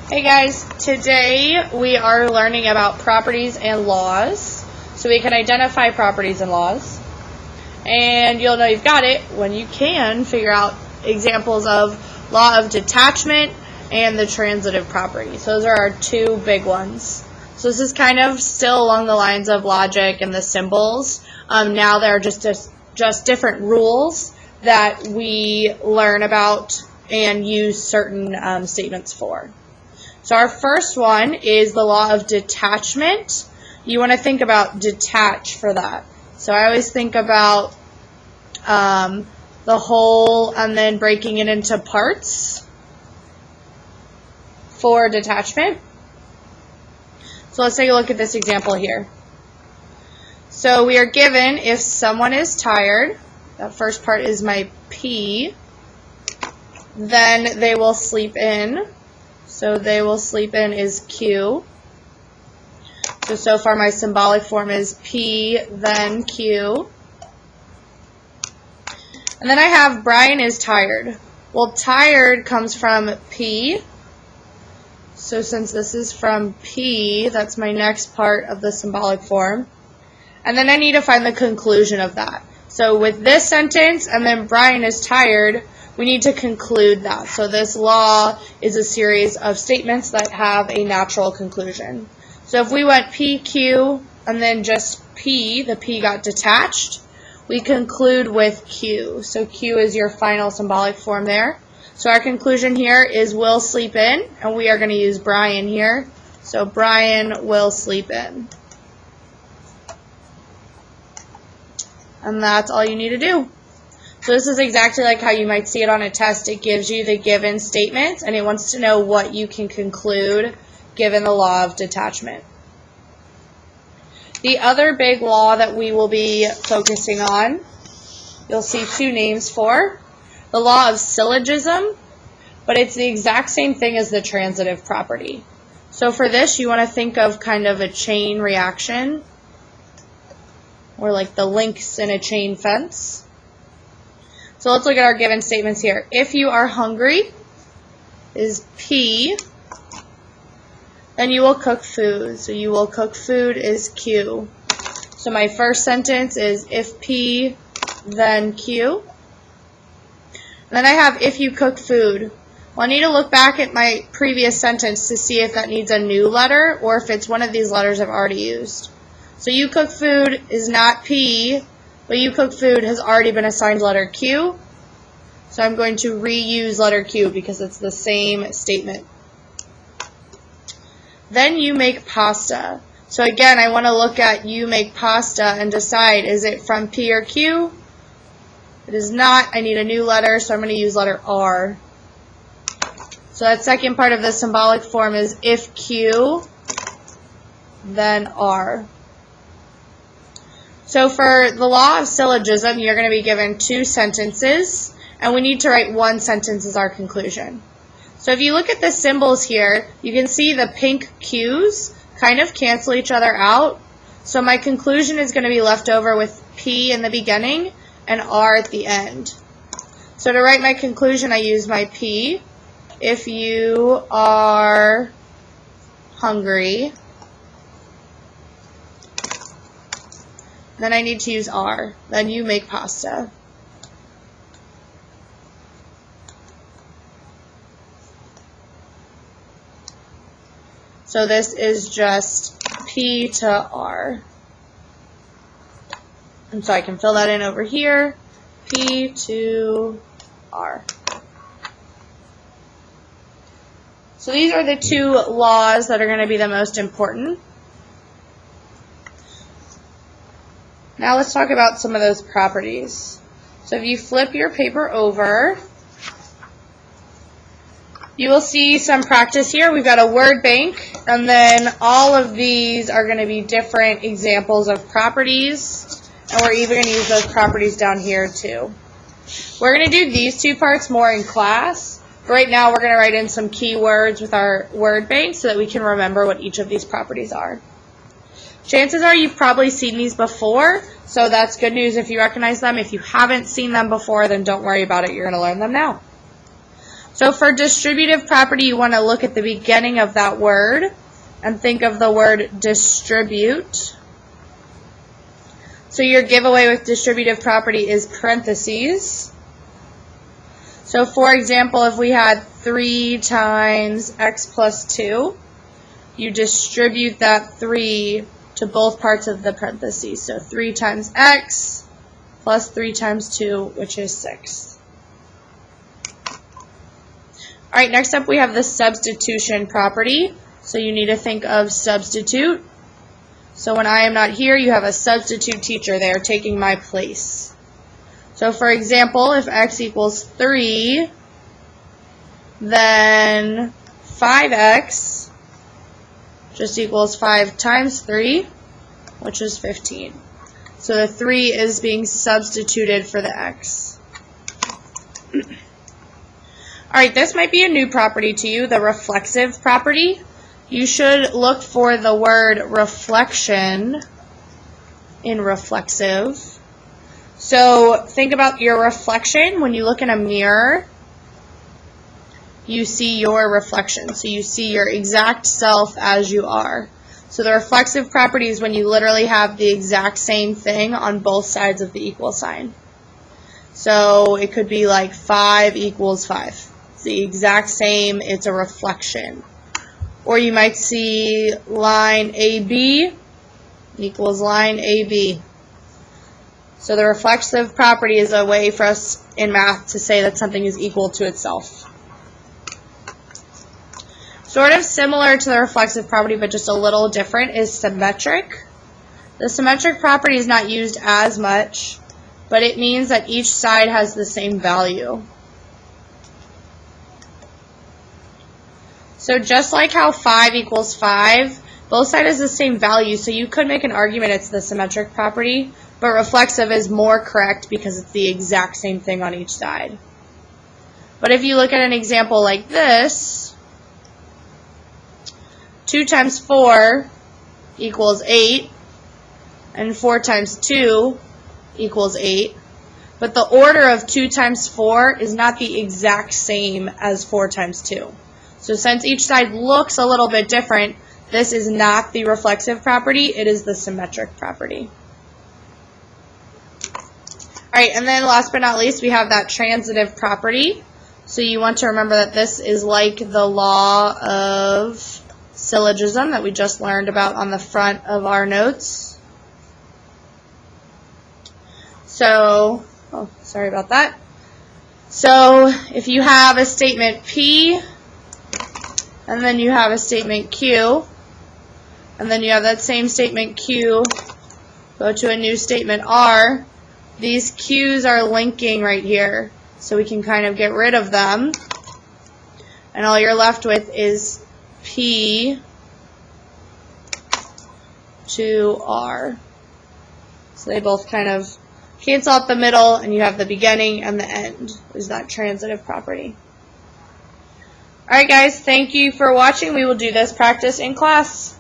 Hey guys, today we are learning about properties and laws. So we can identify properties and laws. And you'll know you've got it when you can figure out examples of law of detachment and the transitive property. So those are our two big ones. So this is kind of still along the lines of logic and the symbols. Now there are just different rules that we learn about and use certain statements for. So our first one is the law of detachment. You want to think about detach for that. So I always think about the whole and then breaking it into parts for detachment. So let's take a look at this example here. So we are given if someone is tired, that first part is my P, then they will sleep in. So they will sleep in is Q. So far my symbolic form is P, then Q. And then I have Brian is tired. Well, tired comes from P. So since this is from P, that's my next part of the symbolic form. And then I need to find the conclusion of that. So with this sentence and then Brian is tired, we need to conclude that. So this law is a series of statements that have a natural conclusion. So if we went P, Q, and then just P, the P got detached, we conclude with Q. So Q is your final symbolic form there. So our conclusion here is will sleep in, and we are going to use Brian here. So Brian will sleep in. And that's all you need to do. So this is exactly like how you might see it on a test. It gives you the given statements, and it wants to know what you can conclude given the law of detachment. The other big law that we will be focusing on, you'll see two names for. The law of syllogism, but it's the exact same thing as the transitive property. So for this, you want to think of kind of a chain reaction, or like the links in a chain fence. So let's look at our given statements here. If you are hungry is P, then you will cook food. So you will cook food is Q. So my first sentence is if P, then Q. And then I have if you cook food. Well, I need to look back at my previous sentence to see if that needs a new letter or if it's one of these letters I've already used. So you cook food is not P, but you cook food has already been assigned letter Q. So I'm going to reuse letter Q because it's the same statement. Then you make pasta. So again, I want to look at you make pasta and decide, is it from P or Q? It is not. I need a new letter, so I'm going to use letter R. So that second part of the symbolic form is if Q, then R. So for the law of syllogism, you're going to be given two sentences, and we need to write one sentence as our conclusion. So if you look at the symbols here, you can see the pink Q's kind of cancel each other out. So my conclusion is going to be left over with P in the beginning and R at the end. So to write my conclusion, I use my P. If you are hungry, then I need to use R. Then you make pasta. So this is just P to R. And so I can fill that in over here. P to R. So these are the two laws that are going to be the most important. Now let's talk about some of those properties. So if you flip your paper over, you will see some practice here. We've got a word bank, and then all of these are going to be different examples of properties, and we're even going to use those properties down here too. We're going to do these two parts more in class. Right now we're going to write in some keywords with our word bank so that we can remember what each of these properties are. Chances are you've probably seen these before, so that's good news if you recognize them. If you haven't seen them before, then don't worry about it. You're going to learn them now. So for distributive property, you want to look at the beginning of that word and think of the word distribute. So your giveaway with distributive property is parentheses. So for example, if we had 3 times x plus 2, you distribute that 3 to both parts of the parentheses. So 3 times x plus 3 times 2, which is 6. All right, next up we have the substitution property. So you need to think of substitute. So when I am not here, you have a substitute teacher there taking my place. So for example, if x equals 3, then 5x just equals 5 times 3, which is 15. So the 3 is being substituted for the x. Alright, this might be a new property to you, the reflexive property. You should look for the word reflection in reflexive. So think about your reflection. When you look in a mirror, you see your reflection. So you see your exact self as you are. So the reflexive property is when you literally have the exact same thing on both sides of the equal sign. So it could be like 5 equals 5. It's the exact same. It's a reflection. Or you might see line AB equals line AB. So the reflexive property is a way for us in math to say that something is equal to itself. Sort of similar to the reflexive property, but just a little different, is symmetric. The symmetric property is not used as much, but it means that each side has the same value. So just like how 5 equals 5, both sides has the same value, so you could make an argument it's the symmetric property, but reflexive is more correct because it's the exact same thing on each side. But if you look at an example like this, 2 times 4 equals 8, and 4 times 2 equals 8. But the order of 2 times 4 is not the exact same as 4 times 2. So since each side looks a little bit different, this is not the reflexive property, it is the symmetric property. Alright, and then last but not least, we have that transitive property. So you want to remember that this is like the law of syllogism that we just learned about on the front of our notes. So, sorry about that. So if you have a statement P, and then you have a statement Q, and then you have that same statement Q go to a new statement R, these Q's are linking right here, so we can kind of get rid of them, and all you're left with is P to R. So they both kind of cancel out the middle, and you have the beginning and the end, is that transitive property. Alright guys, thank you for watching. We will do this practice in class.